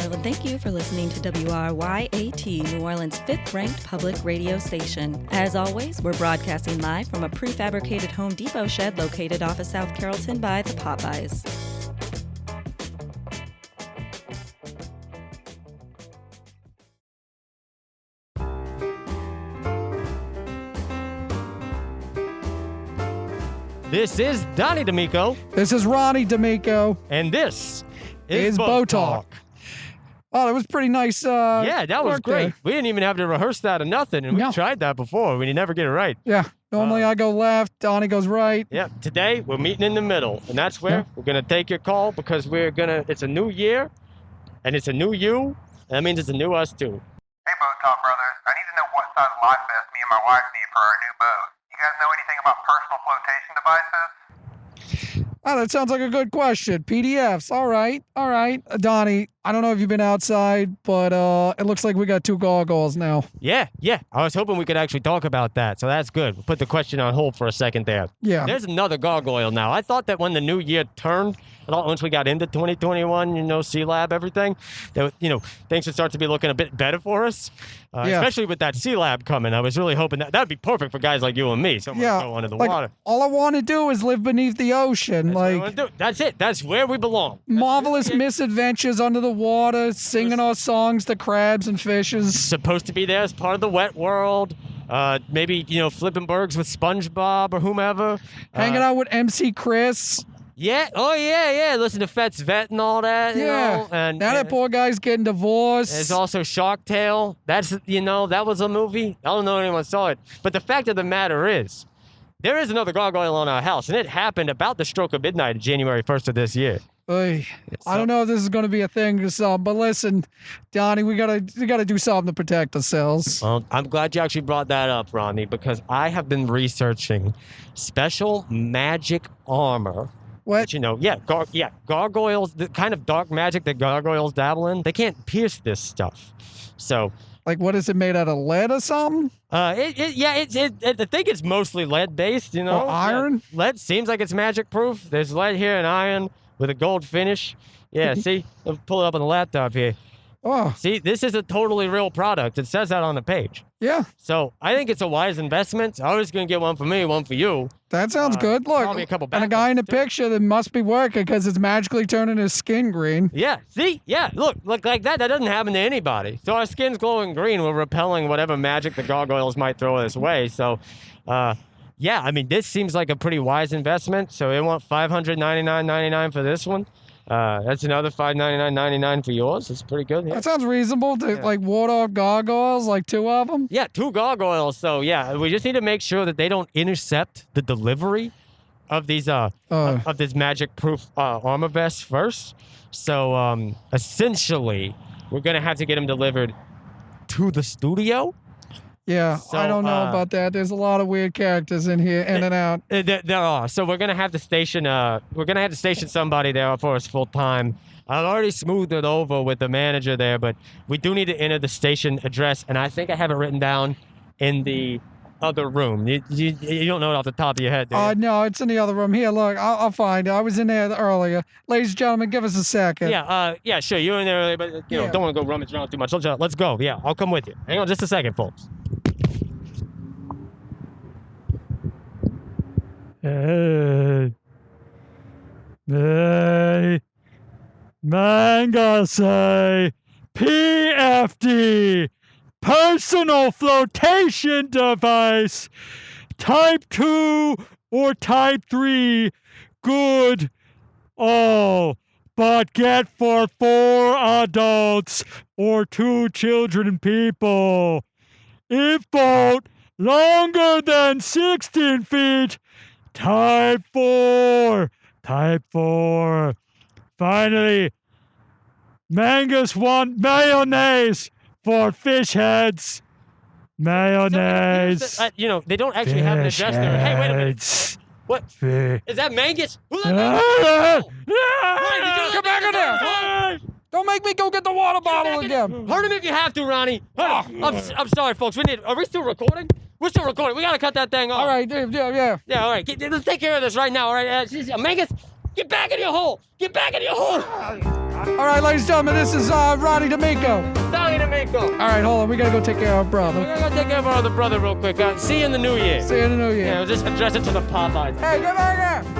Hello, and thank you for listening to WRYAT, New Orleans' 5th-ranked public radio station. As always, we're broadcasting live from a prefabricated Home Depot shed located off of South Carrollton by the Popeyes. This is Donnie Damico. This is Ronnie Damico. And this is Boat Talk. Oh, that was pretty nice. Yeah, that was great. There. We didn't even have to rehearse that or nothing, and we tried that before. We never get it right. Yeah, normally I go left, Donnie goes right. Yeah, today we're meeting in the middle, and that's where we're going to take your call because it's a new year, and it's a new you, and that means it's a new us too. Hey, Boat Talk brothers. I need to know what size life vest me and my wife need for our new boat. You guys know anything about personal flotation devices? Oh, that sounds like a good question. PDFs. All right. Donnie, I don't know if you've been outside, but it looks like we got 2 gargoyles now. Yeah. I was hoping we could actually talk about that, so that's good. We'll put the question on hold for a second there. Yeah. There's another gargoyle now. I thought that when the new year turned, once we got into 2021, C-Lab, everything, that, things would start to be looking a bit better for us. Especially with that C-Lab coming. I was really hoping that'd be perfect for guys like you and me. Someone to go under the water. All I want to do is live beneath the ocean. That's it. That's where we belong. Marvelous misadventures under the water, singing our songs to crabs and fishes. Supposed to be there as part of the wet world. Maybe, flipping burgers with SpongeBob or whomever. Hanging out with MC Chris. Yeah. Oh, yeah. Listen to Fet's Vet and all that. And now that poor guy's getting divorced. There's also Shark Tale. That's, that was a movie. I don't know if anyone saw it. But the fact of the matter is, there is another gargoyle on our house, and it happened about the stroke of midnight, January 1st of this year. I don't know if this is going to be a thing or something, but listen, Donnie, we gotta do something to protect ourselves. Well, I'm glad you actually brought that up, Ronnie, because I have been researching special magic armor. What? Gargoyles, the kind of dark magic that gargoyles dabble in, they can't pierce this stuff. So, like, what is it made out of, lead or something? I think it's mostly lead-based, Or iron? Yeah, lead seems like it's magic-proof. There's lead here and iron with a gold finish. Yeah, see? I'll pull it up on the laptop here. Oh. See, this is a totally real product. It says that on the page. Yeah. So I think it's a wise investment. I was going to get one for me, one for you. That sounds good. Look, probably a couple and a guy in the too. picture that must be working because it's magically turning his skin green. Yeah, see? Yeah, look like that. That doesn't happen to anybody. So our skin's glowing green. We're repelling whatever magic the gargoyles might throw this way. So, this seems like a pretty wise investment. So they want $599.99 for this one. That's another $599.99 for yours. It's pretty good. Yeah. That sounds reasonable to ward off gargoyles, like 2 of them. Yeah, 2 gargoyles. So we just need to make sure that they don't intercept the delivery of these of this magic-proof armor vest first. So essentially, we're gonna have to get them delivered to the studio. Yeah, so, I don't know about that. There's a lot of weird characters in here, in and out. There are. So we're gonna have to station. Somebody there for us full time. I've already smoothed it over with the manager there, but we do need to enter the station address, and I think I have it written down in the other room. You don't know it off the top of your head, do you? No, it's in the other room. Here, look, I'll find it. I was in there earlier. Ladies and gentlemen, give us a second. Yeah, sure. You were in there earlier, but don't want to go rummage around too much. Let's go. Yeah, I'll come with you. Hang on just a second, folks. Hey, Mangus PFD, personal flotation device, type 2 or type 3, good all, but get for 4 adults or 2 children people. If boat longer than 16 feet, type 4. Finally, Mangus want mayonnaise for fish heads. Mayonnaise. They don't actually have an address there. Hey, wait a minute. What? Is that Mangus? Who let Mangus? Come back in there. Don't make me go get the water bottle again. Hurt him if you have to, Ronnie. I'm sorry, folks. Are we still recording? We're still recording. We got to cut that thing off. All right, yeah. Yeah, all right. Let's take care of this right now, all right? Mangus, get back in your hole. Get back in your hole. All right, ladies and gentlemen, this is Ronnie Damico. Donnie Damico. All right, hold on. We got to go take care of our We're brother. gonna go take care of our other brother real quick. See you in the new year. See you in the new year. Yeah, we'll just address it to the Popeyes. Hey, get back here.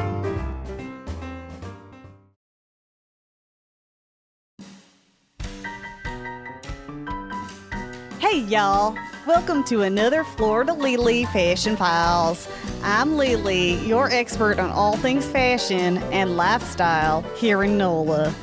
Hey y'all, welcome to another Fleur De LiLi Fashion Files. I'm Lily, your expert on all things fashion and lifestyle here in NOLA.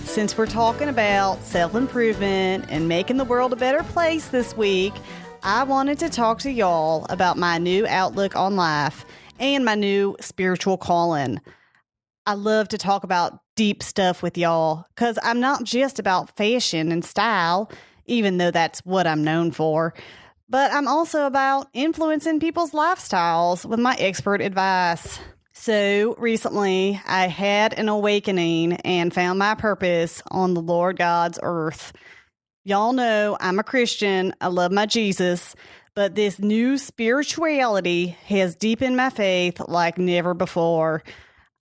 Since we're talking about self-improvement and making the world a better place this week, I wanted to talk to y'all about my new outlook on life and my new spiritual calling. I love to talk about deep stuff with y'all because I'm not just about fashion and style, even though that's what I'm known for, but I'm also about influencing people's lifestyles with my expert advice. So recently, I had an awakening and found my purpose on the Lord God's earth. Y'all know I'm a Christian. I love my Jesus, but this new spirituality has deepened my faith like never before.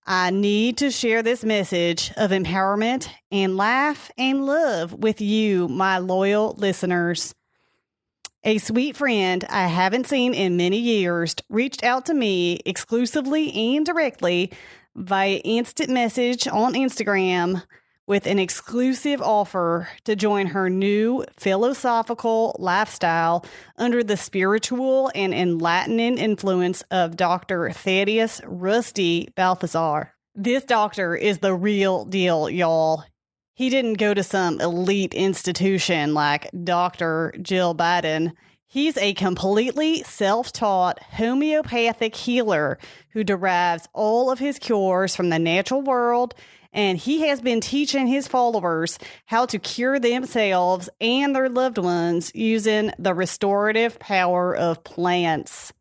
I need to share this message of empowerment and life and love with you, my loyal listeners. A sweet friend I haven't seen in many years reached out to me exclusively and directly via instant message on Instagram with an exclusive offer to join her new philosophical lifestyle under the spiritual and enlightening influence of Dr. Thaddeus Rusty Balthazar. This doctor is the real deal, y'all. He didn't go to some elite institution like Dr. Jill Biden. He's a completely self-taught homeopathic healer who derives all of his cures from the natural world, and he has been teaching his followers how to cure themselves and their loved ones using the restorative power of plants.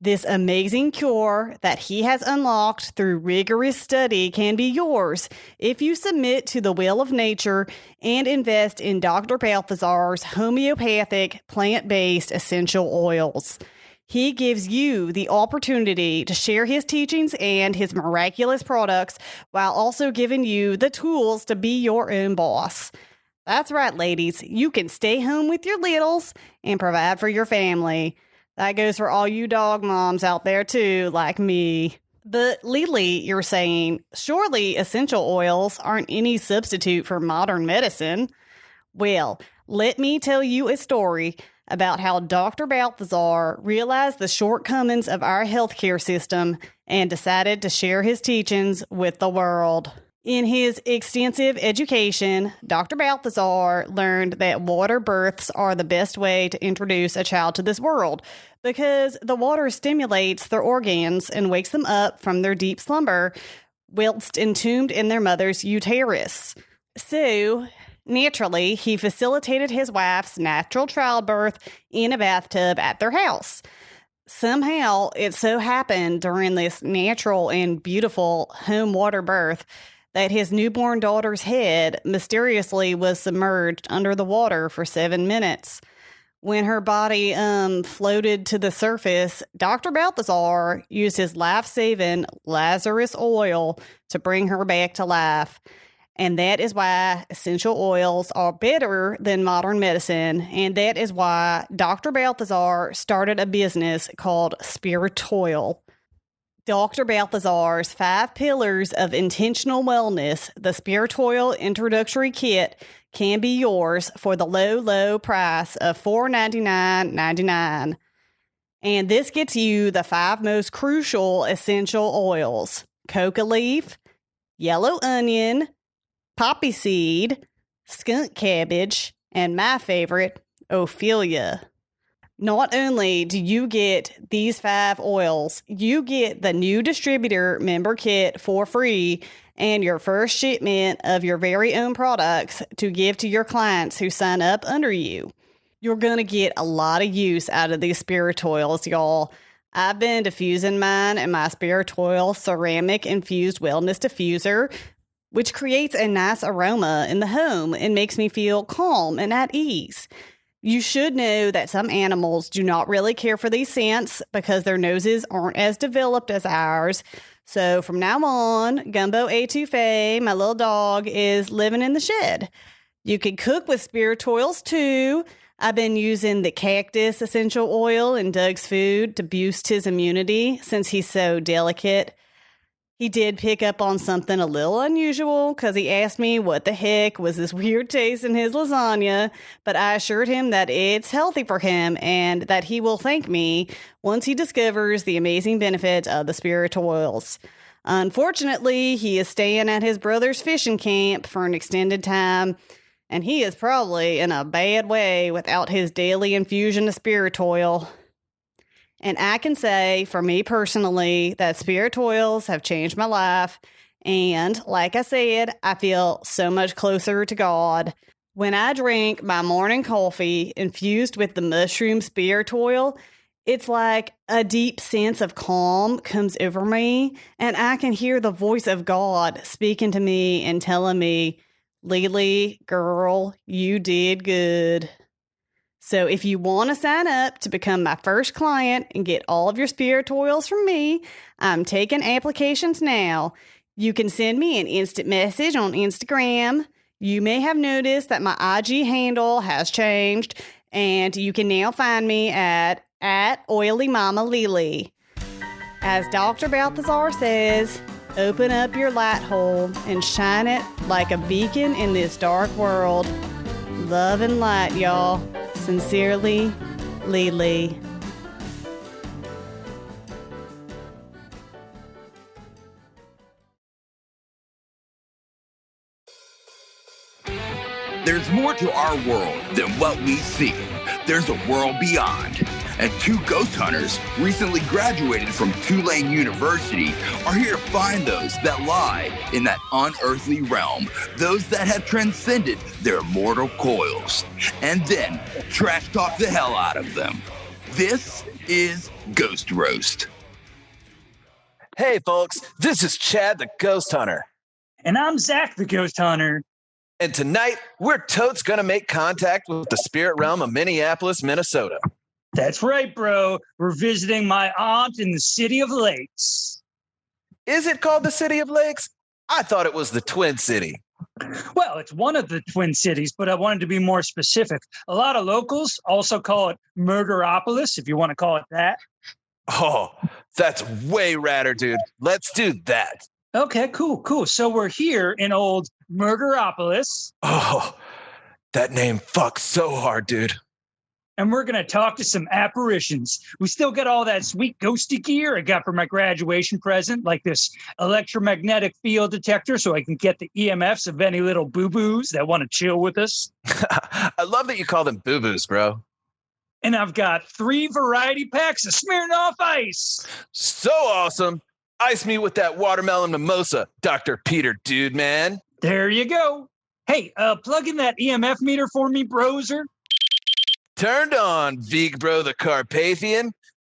This amazing cure that he has unlocked through rigorous study can be yours if you submit to the will of nature and invest in Dr. Balthazar's homeopathic plant-based essential oils. He gives you the opportunity to share his teachings and his miraculous products while also giving you the tools to be your own boss. That's right, ladies. You can stay home with your littles and provide for your family. That goes for all you dog moms out there too, like me. But Lily, you're saying, surely essential oils aren't any substitute for modern medicine. Well, let me tell you a story about how Dr. Balthazar realized the shortcomings of our healthcare system and decided to share his teachings with the world. In his extensive education, Dr. Balthazar learned that water births are the best way to introduce a child to this world because the water stimulates their organs and wakes them up from their deep slumber whilst entombed in their mother's uterus. So, naturally, he facilitated his wife's natural childbirth in a bathtub at their house. Somehow, it so happened during this natural and beautiful home water birth that his newborn daughter's head mysteriously was submerged under the water for 7 minutes. When her body floated to the surface, Dr. Balthazar used his life-saving Lazarus oil to bring her back to life. And that is why essential oils are better than modern medicine. And that is why Dr. Balthazar started a business called Spiritoil. Dr. Balthazar's 5 pillars of intentional wellness, the Spiritoil Introductory Kit, can be yours for the low, low price of $499.99. And this gets you the 5 most crucial essential oils: coca leaf, yellow onion, poppy seed, skunk cabbage, and my favorite, Ophelia. Not only do you get these 5 oils, you get the new distributor member kit for free and your first shipment of your very own products to give to your clients who sign up under you. You're going to get a lot of use out of these Spiritoils, y'all. I've been diffusing mine in my Spiritoil ceramic infused wellness diffuser, which creates a nice aroma in the home and makes me feel calm and at ease. You should know that some animals do not really care for these scents because their noses aren't as developed as ours. So from now on, Gumbo Etouffee, my little dog, is living in the shed. You can cook with spirit oils too. I've been using the cactus essential oil in Doug's food to boost his immunity since he's so delicate. He did pick up on something a little unusual because he asked me what the heck was this weird taste in his lasagna, but I assured him that it's healthy for him and that he will thank me once he discovers the amazing benefit of the spirit oils. Unfortunately, he is staying at his brother's fishing camp for an extended time, and he is probably in a bad way without his daily infusion of spirit oil. And I can say, for me personally, that spirit oils have changed my life. And like I said, I feel so much closer to God. When I drink my morning coffee infused with the mushroom spirit oil, it's like a deep sense of calm comes over me. And I can hear the voice of God speaking to me and telling me, "Lily, girl, you did good." So if you want to sign up to become my first client and get all of your spirit oils from me, I'm taking applications now. You can send me an instant message on Instagram. You may have noticed that my IG handle has changed, and you can now find me at Oily Mama Lily. As Dr. Balthazar says, open up your light hole and shine it like a beacon in this dark world. Love and light, y'all. Sincerely, Lily. There's more to our world than what we see. There's a world beyond. And two ghost hunters recently graduated from Tulane University are here to find those that lie in that unearthly realm, those that have transcended their mortal coils, and then trash talk the hell out of them. This is Ghost Roast. Hey folks, this is Chad the Ghost Hunter. And I'm Zach the Ghost Hunter. And tonight, we're totes gonna make contact with the spirit realm of Minneapolis, Minnesota. That's right, bro. We're visiting my aunt in the City of Lakes. Is it called the City of Lakes? I thought it was the Twin City. Well, it's one of the Twin Cities, but I wanted to be more specific. A lot of locals also call it Murderopolis, if you want to call it that. Oh, that's way radder, dude. Let's do that. Okay, cool. So we're here in old Murderopolis. Oh, that name fucks so hard, dude. And we're going to talk to some apparitions. We still got all that sweet ghosty gear I got for my graduation present, like this electromagnetic field detector so I can get the EMFs of any little boo-boos that want to chill with us. I love that you call them boo-boos, bro. And I've got 3 variety packs of Smirnoff Ice. So awesome. Ice me with that watermelon mimosa, Dr. Peter Dude, man. There you go. Hey, plug in that EMF meter for me, broser. Turned on, Vig Bro the Carpathian.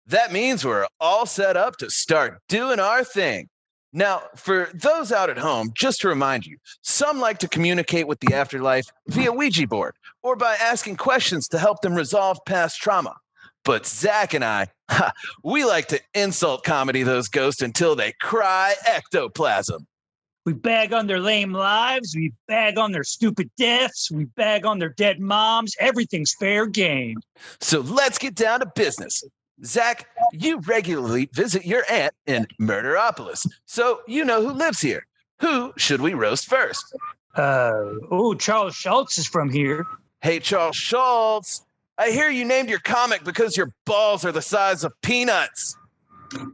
That means we're all set up to start doing our thing. Now, for those out at home, just to remind you, some like to communicate with the afterlife via Ouija board or by asking questions to help them resolve past trauma. But Zach and I, we like to insult comedy those ghosts until they cry ectoplasm. We bag on their lame lives. We bag on their stupid deaths. We bag on their dead moms. Everything's fair game. So let's get down to business. Zach, you regularly visit your aunt in Murderopolis, so you know who lives here. Who should we roast first? Charles Schultz is from here. Hey, Charles Schultz, I hear you named your comic because your balls are the size of peanuts.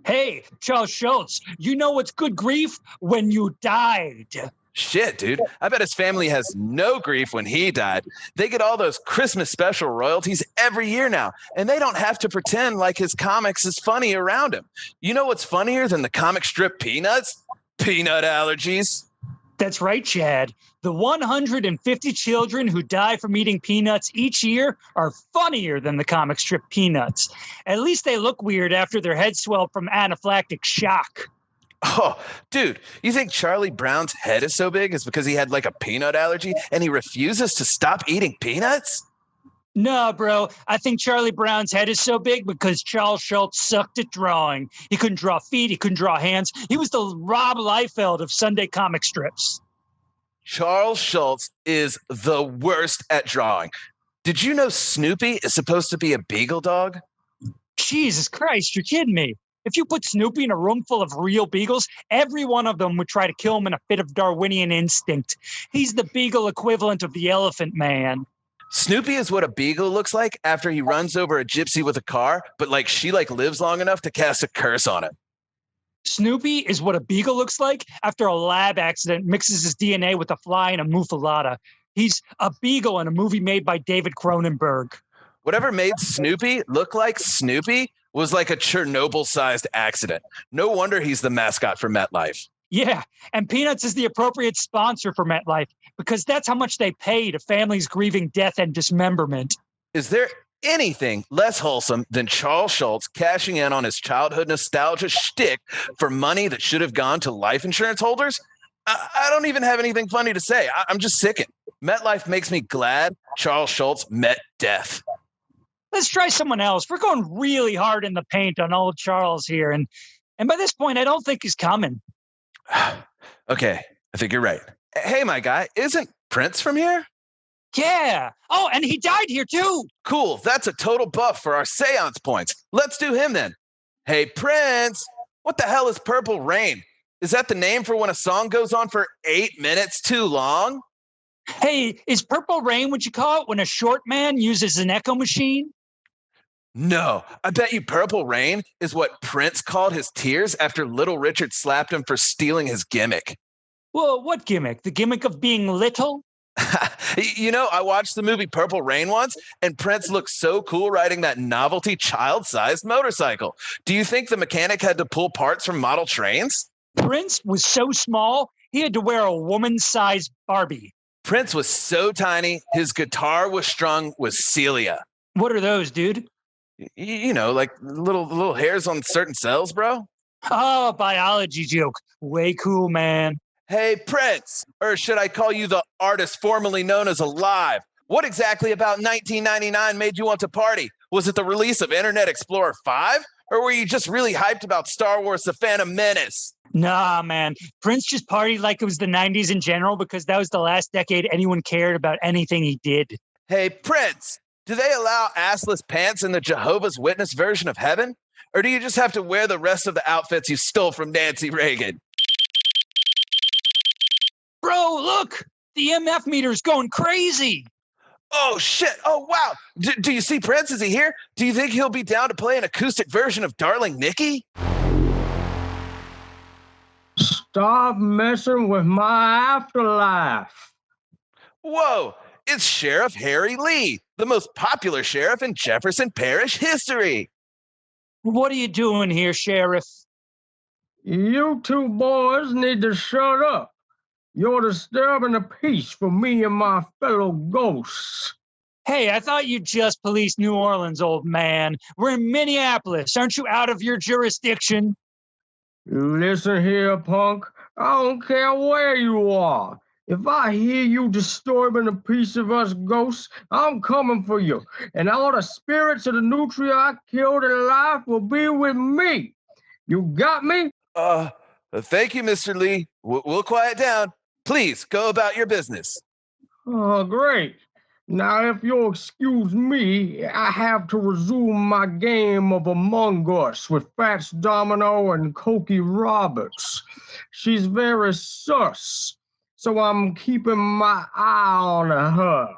Hey, Charles Schultz, you know what's good grief? When you died. Shit, dude. I bet his family has no grief when he died. They get all those Christmas special royalties every year now, and they don't have to pretend like his comics is funny around him. You know what's funnier than the comic strip Peanuts? Peanut allergies. That's right, Chad. The 150 children who die from eating peanuts each year are funnier than the comic strip Peanuts. At least they look weird after their heads swell from anaphylactic shock. Oh, dude, you think Charlie Brown's head is so big is because he had like a peanut allergy and he refuses to stop eating peanuts? No, bro. I think Charlie Brown's head is so big because Charles Schultz sucked at drawing. He couldn't draw feet. He couldn't draw hands. He was the Rob Liefeld of Sunday comic strips. Charles Schultz is the worst at drawing. Did you know Snoopy is supposed to be a beagle dog? Jesus Christ, you're kidding me. If you put Snoopy in a room full of real beagles, every one of them would try to kill him in a fit of Darwinian instinct. He's the beagle equivalent of the Elephant Man. Snoopy is what a beagle looks like after he runs over a gypsy with a car, but she lives long enough to cast a curse on him. Snoopy is what a beagle looks like after a lab accident mixes his DNA with a fly and a muffalata. He's a beagle in a movie made by David Cronenberg. Whatever made Snoopy look like Snoopy was like a Chernobyl-sized accident. No wonder he's the mascot for MetLife. Yeah, and Peanuts is the appropriate sponsor for MetLife because that's how much they pay to families grieving death and dismemberment. Is there anything less wholesome than Charles Schultz cashing in on his childhood nostalgia shtick for money that should have gone to life insurance holders? I don't even have anything funny to say. I'm just sickened. MetLife makes me glad Charles Schultz met death. Let's try someone else. We're going really hard in the paint on old Charles here, and by this point, I don't think he's coming. Okay, I think you're right. Hey, my guy, isn't Prince from here? Yeah. Oh, and he died here too. Cool. That's a total buff for our seance points. Let's do him then. Hey, Prince, what the hell is Purple Rain? Is that the name for when a song goes on for 8 minutes too long? Hey, is Purple Rain what you call it when a short man uses an echo machine? No, I bet you Purple Rain is what Prince called his tears after Little Richard slapped him for stealing his gimmick. Well, what gimmick? The gimmick of being little? I watched the movie Purple Rain once, and Prince looked so cool riding that novelty child-sized motorcycle. Do you think the mechanic had to pull parts from model trains? Prince was so small, he had to wear a woman-sized Barbie. Prince was so tiny, his guitar was strung with Celia. What are those, dude? Like little hairs on certain cells, bro. Oh, biology joke. Way cool, man. Hey, Prince, or should I call you the artist formerly known as Alive? What exactly about 1999 made you want to party? Was it the release of Internet Explorer 5? Or were you just really hyped about Star Wars The Phantom Menace? Nah, man. Prince just partied like it was the 90s in general because that was the last decade anyone cared about anything he did. Hey, Prince, do they allow assless pants in the Jehovah's Witness version of heaven? Or do you just have to wear the rest of the outfits you stole from Nancy Reagan? Bro, look! The EMF meter's going crazy! Oh, shit! Oh, wow! Do you see Prince? Is he here? Do you think he'll be down to play an acoustic version of Darling Nikki? Stop messing with my afterlife. Whoa! It's Sheriff Harry Lee, the most popular sheriff in Jefferson Parish history. What are you doing here, Sheriff? You two boys need to shut up. You're disturbing the peace for me and my fellow ghosts. Hey, I thought you just policed New Orleans, old man. We're in Minneapolis. Aren't you out of your jurisdiction? Listen here, punk. I don't care where you are. If I hear you disturbing the peace of us ghosts, I'm coming for you. And all the spirits of the nutria I killed in life will be with me. You got me? Thank you, Mr. Lee. We'll quiet down. Please go about your business. Oh, great. Now, if you'll excuse me, I have to resume my game of Among Us with Fats Domino and Cokie Roberts. She's very sus, so I'm keeping my eye on her.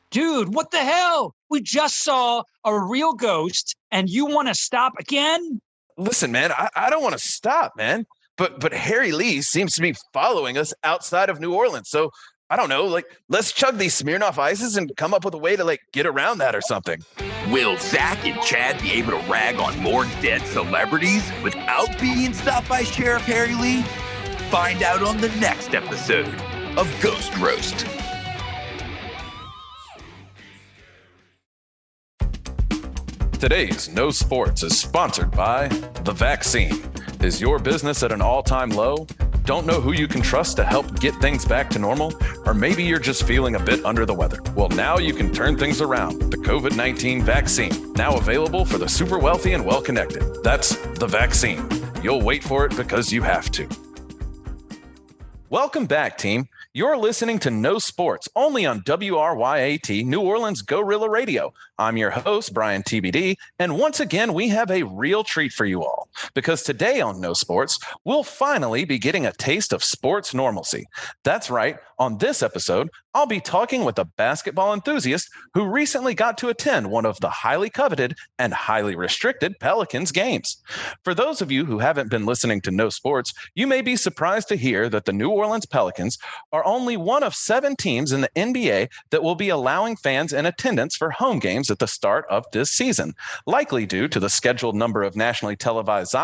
Dude, what the hell? We just saw a real ghost, and you want to stop again? Listen, man, I don't want to stop, man. But Harry Lee seems to be following us outside of New Orleans. So I don't know, let's chug these Smirnoff Ices and come up with a way to get around that or something. Will Zach and Chad be able to rag on more dead celebrities without being stopped by Sheriff Harry Lee? Find out on the next episode of Ghost Roast. Today's No Sports is sponsored by the vaccine. Is your business at an all-time low? Don't know who you can trust to help get things back to normal? Or maybe you're just feeling a bit under the weather. Well, now you can turn things around with the COVID-19 vaccine, now available for the super wealthy and well-connected. That's the vaccine. You'll wait for it because you have to. Welcome back, team. You're listening to No Sports, only on WRYAT, New Orleans Gorilla Radio. I'm your host, Bryan TBD, and once again, we have a real treat for you all, because today on No Sports, we'll finally be getting a taste of sports normalcy. That's right, on this episode, I'll be talking with a basketball enthusiast who recently got to attend one of the highly coveted and highly restricted Pelicans games. For those of you who haven't been listening to No Sports, you may be surprised to hear that the New Orleans Pelicans are only one of 7 teams in the NBA that will be allowing fans in attendance for home games at the start of this season, likely due to the scheduled number of nationally televised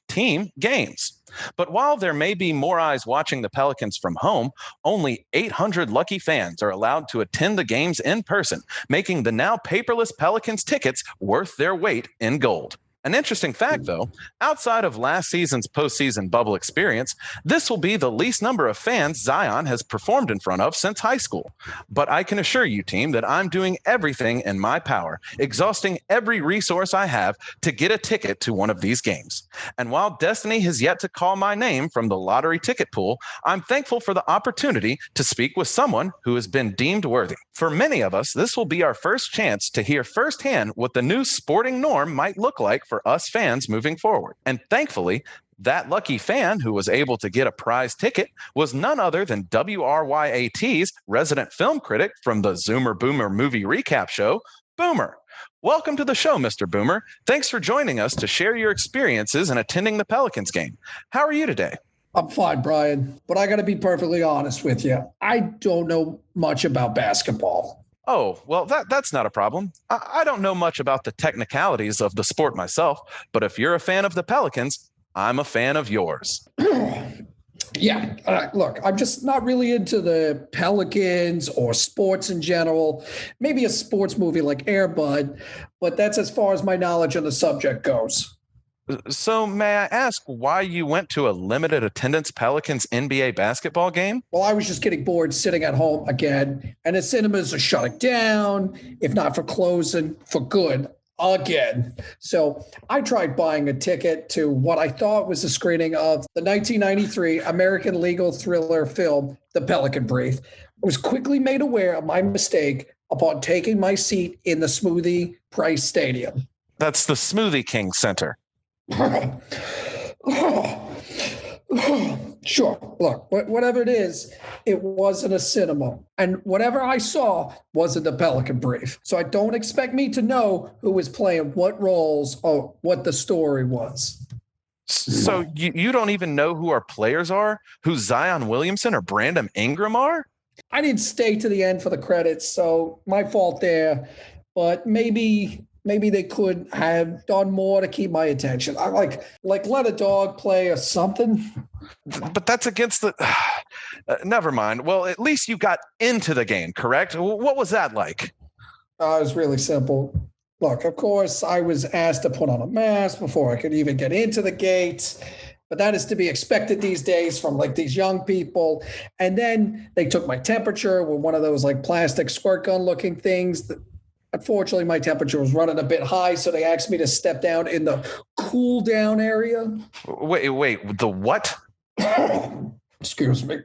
team games. But while there may be more eyes watching the Pelicans from home, only 800 lucky fans are allowed to attend the games in person, making the now paperless Pelicans tickets worth their weight in gold. An interesting fact, though, outside of last season's postseason bubble experience, this will be the least number of fans Zion has performed in front of since high school. But I can assure you, team, that I'm doing everything in my power, exhausting every resource I have to get a ticket to one of these games. And while destiny has yet to call my name from the lottery ticket pool, I'm thankful for the opportunity to speak with someone who has been deemed worthy. For many of us, this will be our first chance to hear firsthand what the new sporting norm might look like for us fans moving forward. And thankfully, that lucky fan who was able to get a prize ticket was none other than WRYAT's resident film critic from the Zoomer Boomer movie recap show, Boomer. Welcome to the show, Mr. Boomer. Thanks for joining us to share your experiences in attending the Pelicans game. How are you today? I'm fine, Brian, but I got to be perfectly honest with you. I don't know much about basketball. Oh, well, that's not a problem. I don't know much about the technicalities of the sport myself, but if you're a fan of the Pelicans, I'm a fan of yours. Yeah, look, I'm just not really into the Pelicans or sports in general. Maybe a sports movie like Air Bud, but that's as far as my knowledge on the subject goes. So may I ask why you went to a limited attendance Pelicans NBA basketball game? Well, I was just getting bored sitting at home again, and the cinemas are shutting down, if not for closing, for good again. So I tried buying a ticket to what I thought was a screening of the 1993 American legal thriller film, The Pelican Brief. I was quickly made aware of my mistake upon taking my seat in the Smoothie Price Stadium. That's the Smoothie King Center. Sure. Look, whatever it is, it wasn't a cinema. And whatever I saw wasn't the Pelican Brief. So I don't expect me to know who was playing what roles or what the story was. So you don't even know who our players are? Who Zion Williamson or Brandon Ingram are? I didn't stay to the end for the credits, so my fault there. But maybe they could have done more to keep my attention. I like let a dog play or something. But that's against the... never mind. Well, at least you got into the game, correct? What was that like? It was really simple. Look, of course, I was asked to put on a mask before I could even get into the gates. But that is to be expected these days from like these young people. And then they took my temperature with one of those like plastic squirt gun looking things. Unfortunately, my temperature was running a bit high, so they asked me to step down in the cool down area. Wait, the what? Excuse me.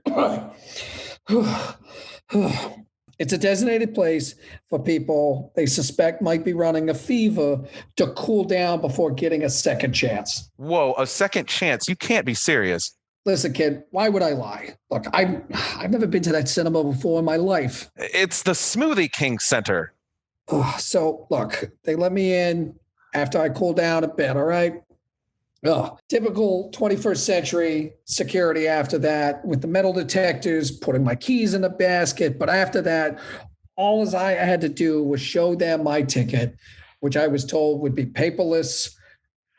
It's a designated place for people they suspect might be running a fever to cool down before getting a second chance. Whoa, a second chance? You can't be serious. Listen, kid, why would I lie? Look, I've never been to that cinema before in my life. It's the Smoothie King Center. So, look, they let me in after I cooled down a bit, all right? Typical 21st century security after that, with the metal detectors, putting my keys in a basket. But after that, all I had to do was show them my ticket, which I was told would be paperless,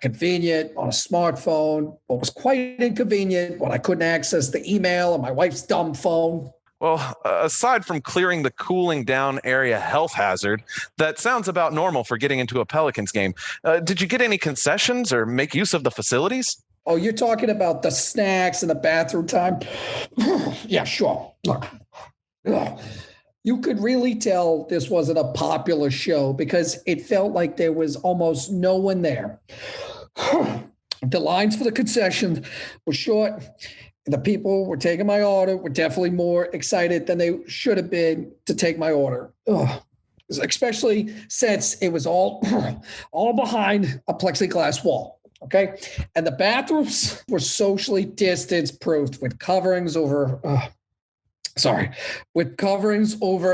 convenient on a smartphone, but was quite inconvenient when I couldn't access the email on my wife's dumb phone. Well, aside from clearing the cooling down area health hazard, that sounds about normal for getting into a Pelicans game. Did you get any concessions or make use of the facilities? Oh, you're talking about the snacks and the bathroom time? Yeah, sure. Look, you could really tell this wasn't a popular show because it felt like there was almost no one there. The lines for the concession were short. The people were taking my order were definitely more excited than they should have been to take my order. Especially since it was all behind a plexiglass wall. Okay. And the bathrooms were socially distance proofed with coverings over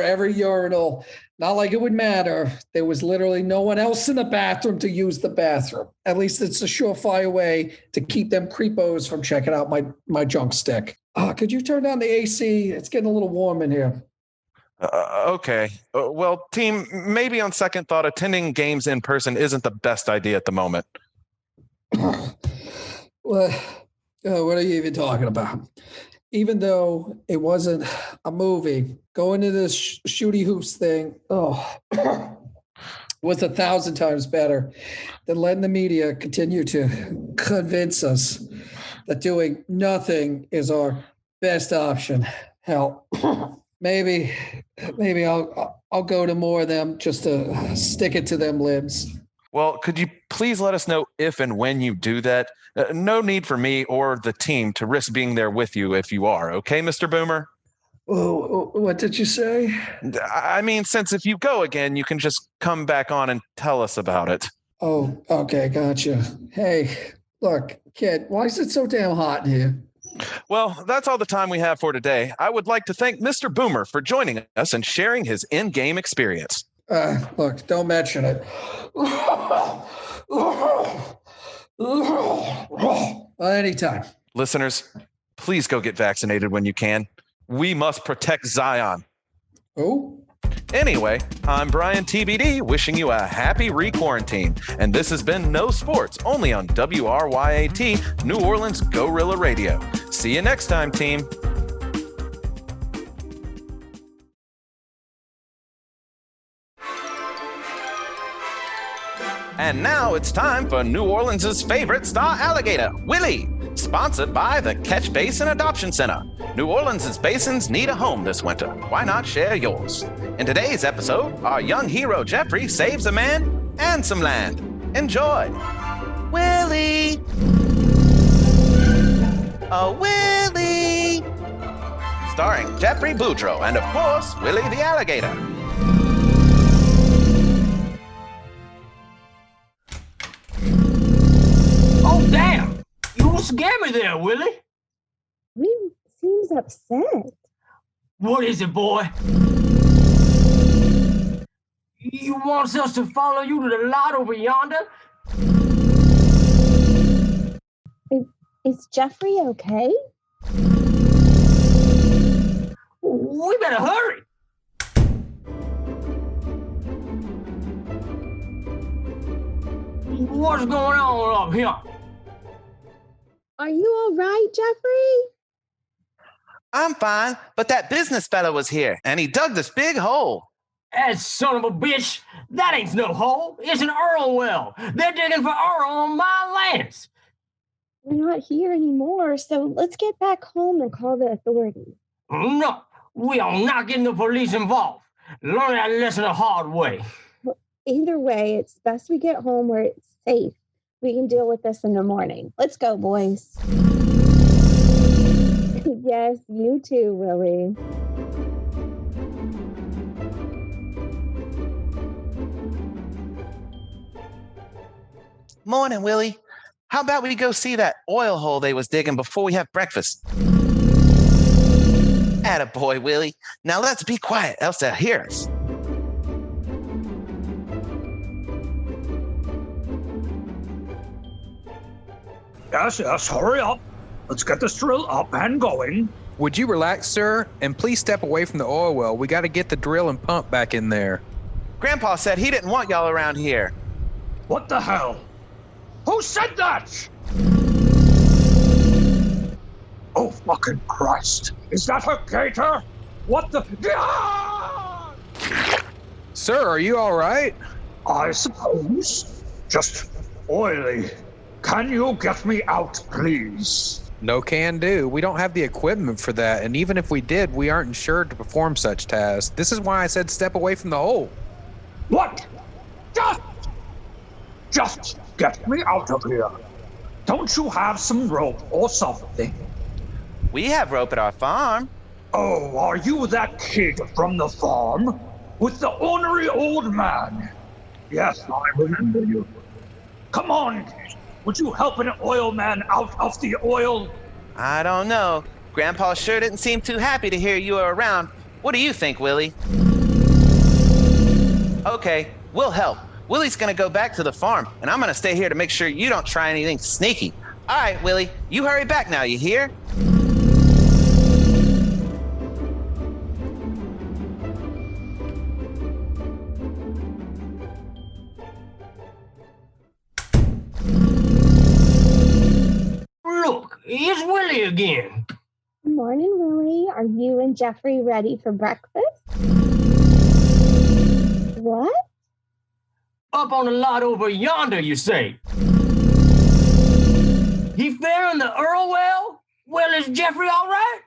every urinal. Not like it would matter. There was literally no one else in the bathroom to use the bathroom. At least it's a surefire way to keep them creepos from checking out my junk stick. Could you turn down the AC? It's getting a little warm in here. Okay. Well, team, maybe on second thought, attending games in person isn't the best idea at the moment. Well, what are you even talking about? Even though it wasn't a movie, going to this shooty hoops thing, was 1,000 times better than letting the media continue to convince us that doing nothing is our best option. Hell, maybe I'll go to more of them just to stick it to them libs. Well, could you please let us know if and when you do that? No need for me or the team to risk being there with you if you are, okay, Mr. Boomer? Oh, what did you say? I mean, since if you go again, you can just come back on and tell us about it. Oh, okay, gotcha. Hey, look, kid, why is it so damn hot in here? Well, that's all the time we have for today. I would like to thank Mr. Boomer for joining us and sharing his in-game experience. Look, don't mention it. Anytime. Listeners, please go get vaccinated when you can. We must protect Zion. Oh? Anyway, I'm Bryan TBD, wishing you a happy re-quarantine. And this has been No Sports, only on WRYAT, New Orleans Guerrilla Radio. See you next time, team. And now it's time for New Orleans' favorite star alligator, Willie, sponsored by the Catch Basin Adoption Center. New Orleans' basins need a home this winter. Why not share yours? In today's episode, our young hero Jeffrey saves a man and some land. Enjoy. Willie. Oh, Willie. Starring Jeffrey Boudreaux and, of course, Willie the Alligator. Oh, damn! You scared me there, Willie. He seems upset. What is it, boy? You want us to follow you to the lot over yonder? Is Jeffrey okay? We better hurry. What's going on up here? Are you all right, Jeffrey? I'm fine, but that business fellow was here, and he dug this big hole. That son of a bitch, that ain't no hole. It's an oil well. They're digging for oil on my lands. We're not here anymore, so let's get back home and call the authorities. No, we are not getting the police involved. Learn that lesson the hard way. Well, either way, it's best we get home where it's safe. We can deal with this in the morning. Let's go, boys. Yes, you too, Willie. Morning, Willie. How about we go see that oil hole they was digging before we have breakfast? Attaboy, Willie. Now let's be quiet, else they'll hear us. Yes, hurry up. Let's get this drill up and going. Would you relax, sir? And please step away from the oil well. We got to get the drill and pump back in there. Grandpa said he didn't want y'all around here. What the hell? Who said that? Oh, fucking Christ. Is that a gator? What the? Ah! Sir, are you all right? I suppose. Just oily. Can you get me out, please? No can do. We don't have the equipment for that, and even if we did, we aren't insured to perform such tasks. This is why I said step away from the hole. What? Just get me out of here. Don't you have some rope or something? We have rope at our farm. Oh, are you that kid from the farm? With the ornery old man? Yes, I remember you. Come on, kid. Would you help an oil man out of the oil? I don't know. Grandpa sure didn't seem too happy to hear you were around. What do you think, Willie? Okay, we'll help. Willie's gonna go back to the farm, and I'm gonna stay here to make sure you don't try anything sneaky. All right, Willie, you hurry back now, you hear? Look, it's Willie again. Good morning, Willie. Are you and Jeffrey ready for breakfast? What? Up on the lot over yonder, you say? He fell in the Earl well? Well, is Jeffrey all right?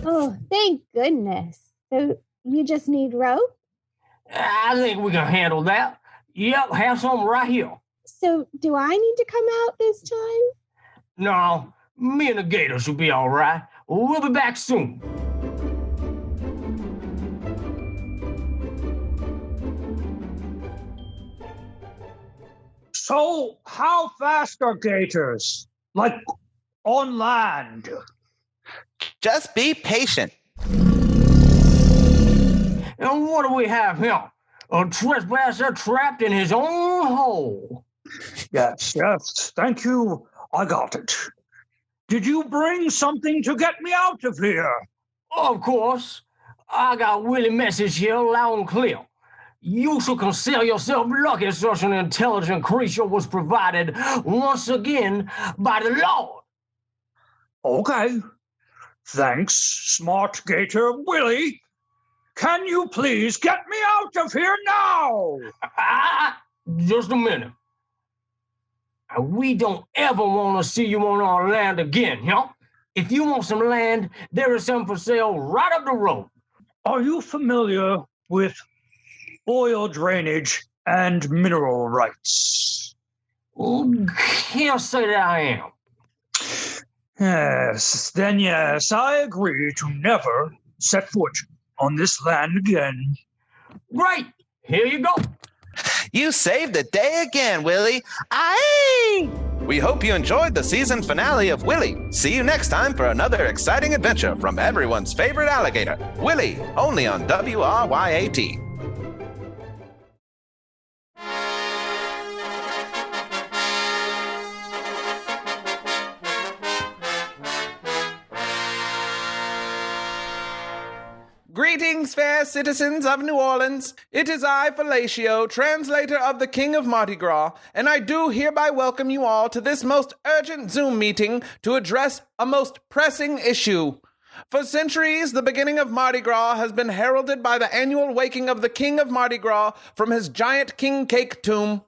Oh, thank goodness. So you just need rope? I think we can handle that. Yep, have some right here. So do I need to come out this time? No, me and the gator should be all right. We'll be back soon. So, how fast are gators? Like, on land? Just be patient. And what do we have here? A trespasser trapped in his own hole. Yes, thank you. I got it. Did you bring something to get me out of here? Of course. I got Willie's message here loud and clear. You should consider yourself lucky such an intelligent creature was provided once again by the Lord. Okay. Thanks, smart gator Willie. Can you please get me out of here now? Just a minute. We don't ever want to see you on our land again, huh? If you want some land, there is some for sale right up the road. Are you familiar with oil drainage and mineral rights? Can't say that I am. Yes, then yes, I agree to never set foot on this land again. Great! Here you go. You saved the day again, Willie. Aye! We hope you enjoyed the season finale of Willie. See you next time for another exciting adventure from everyone's favorite alligator, Willie, only on WRYAT. Greetings, fair citizens of New Orleans. It is I, Fellatio, translator of the King of Mardi Gras, and I do hereby welcome you all to this most urgent Zoom meeting to address a most pressing issue. For centuries, the beginning of Mardi Gras has been heralded by the annual waking of the King of Mardi Gras from his giant king cake tomb.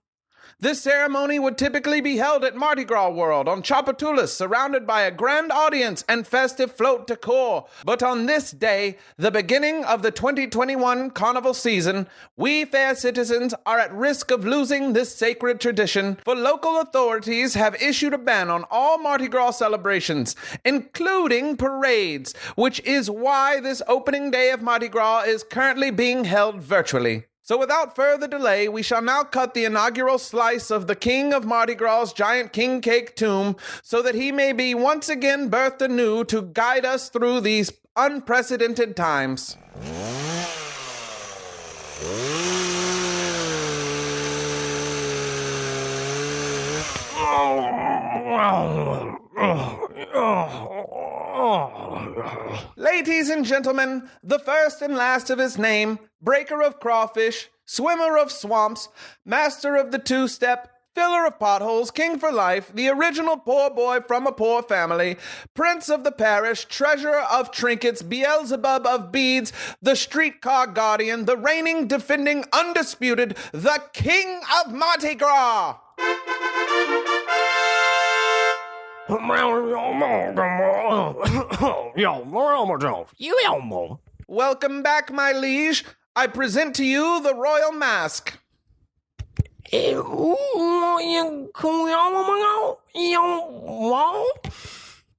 This ceremony would typically be held at Mardi Gras World on Tchoupitoulas, surrounded by a grand audience and festive float decor. But on this day, the beginning of the 2021 carnival season, we fair citizens are at risk of losing this sacred tradition, for local authorities have issued a ban on all Mardi Gras celebrations, including parades, which is why this opening day of Mardi Gras is currently being held virtually. So without further delay, we shall now cut the inaugural slice of the King of Mardi Gras' giant king cake tomb so that he may be once again birthed anew to guide us through these unprecedented times. Ladies and gentlemen, the first and last of his name, breaker of crawfish, swimmer of swamps, master of the two-step, filler of potholes, king for life, the original poor boy from a poor family, prince of the parish, treasurer of trinkets, Beelzebub of beads, the streetcar guardian, the reigning, defending, undisputed, the King of Mardi Gras! Welcome back, my liege. I present to you the royal mask. It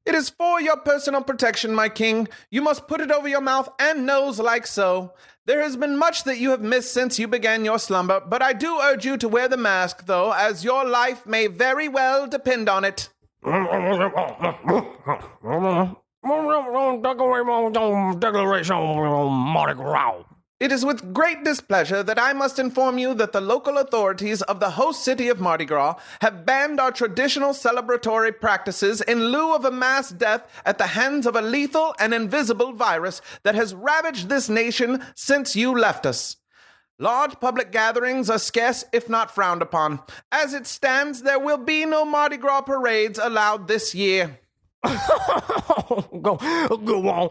is for your personal protection, my king. You must put it over your mouth and nose like so. There has been much that you have missed since you began your slumber, but I do urge you to wear the mask, though, as your life may very well depend on it. It is with great displeasure that I must inform you that the local authorities of the host city of Mardi Gras have banned our traditional celebratory practices in lieu of a mass death at the hands of a lethal and invisible virus that has ravaged this nation since you left us. Large public gatherings are scarce if not frowned upon. As it stands, there will be no Mardi Gras parades allowed this year. Go on.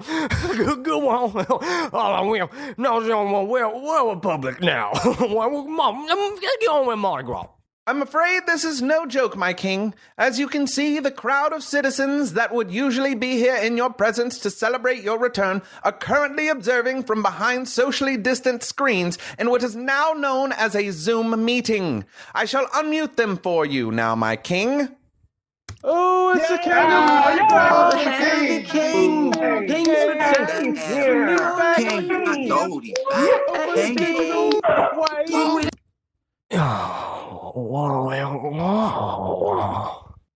No, we're public now. Get on with Mardi Gras. I'm afraid this is no joke, my king. As you can see, the crowd of citizens that would usually be here in your presence to celebrate your return are currently observing from behind socially distant screens in what is now known as a Zoom meeting. I shall unmute them for you now, my king. Oh, it's the King of Mardi Gras.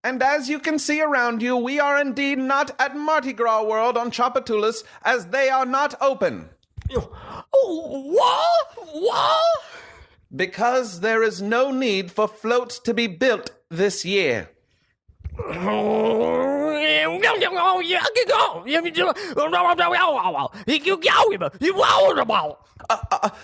And as you can see around you, we are indeed not at Mardi Gras World on Chapatulas, as they are not open. What? Because there is no need for floats to be built this year.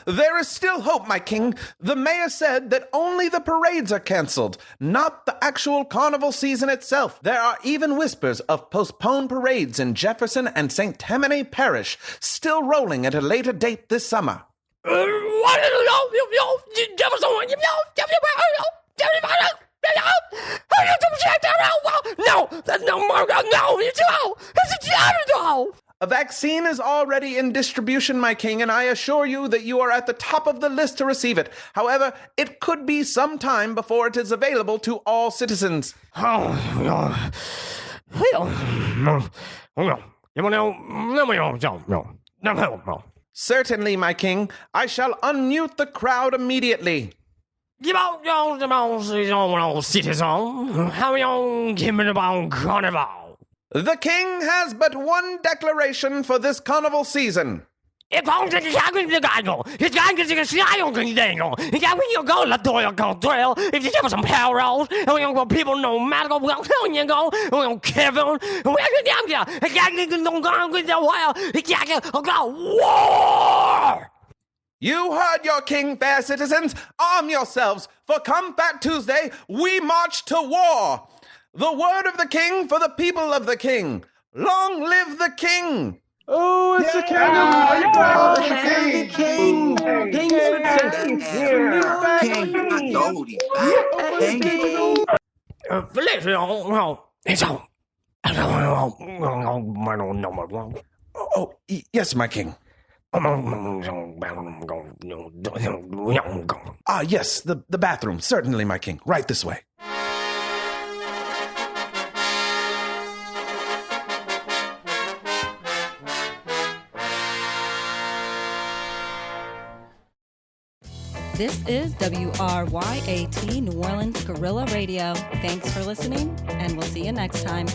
There is still hope, my king. The mayor said that only the parades are canceled, not the actual carnival season itself. There are even whispers of postponed parades in Jefferson and St. Tammany Parish, still rolling at a later date this summer. No, that's no more. No, a vaccine is already in distribution, my king, and I assure you that you are at the top of the list to receive it. However, it could be some time before it is available to all citizens. Certainly, my king. I shall unmute the crowd immediately. The king has but one declaration for this carnival season. If you give us some power rolls, and we don't people no matter what you go, we don't Kevin, war. You heard your king, fair citizens. Arm yourselves, for come Fat Tuesday, we march to war. The word of the king for the people of the king. Long live the king. Oh, it's the King of Mardi Gras. Oh, yes, my king. Yes, the bathroom. Certainly, my king. Right this way. This is WRYAT New Orleans Guerrilla Radio. Thanks for listening, and we'll see you next time.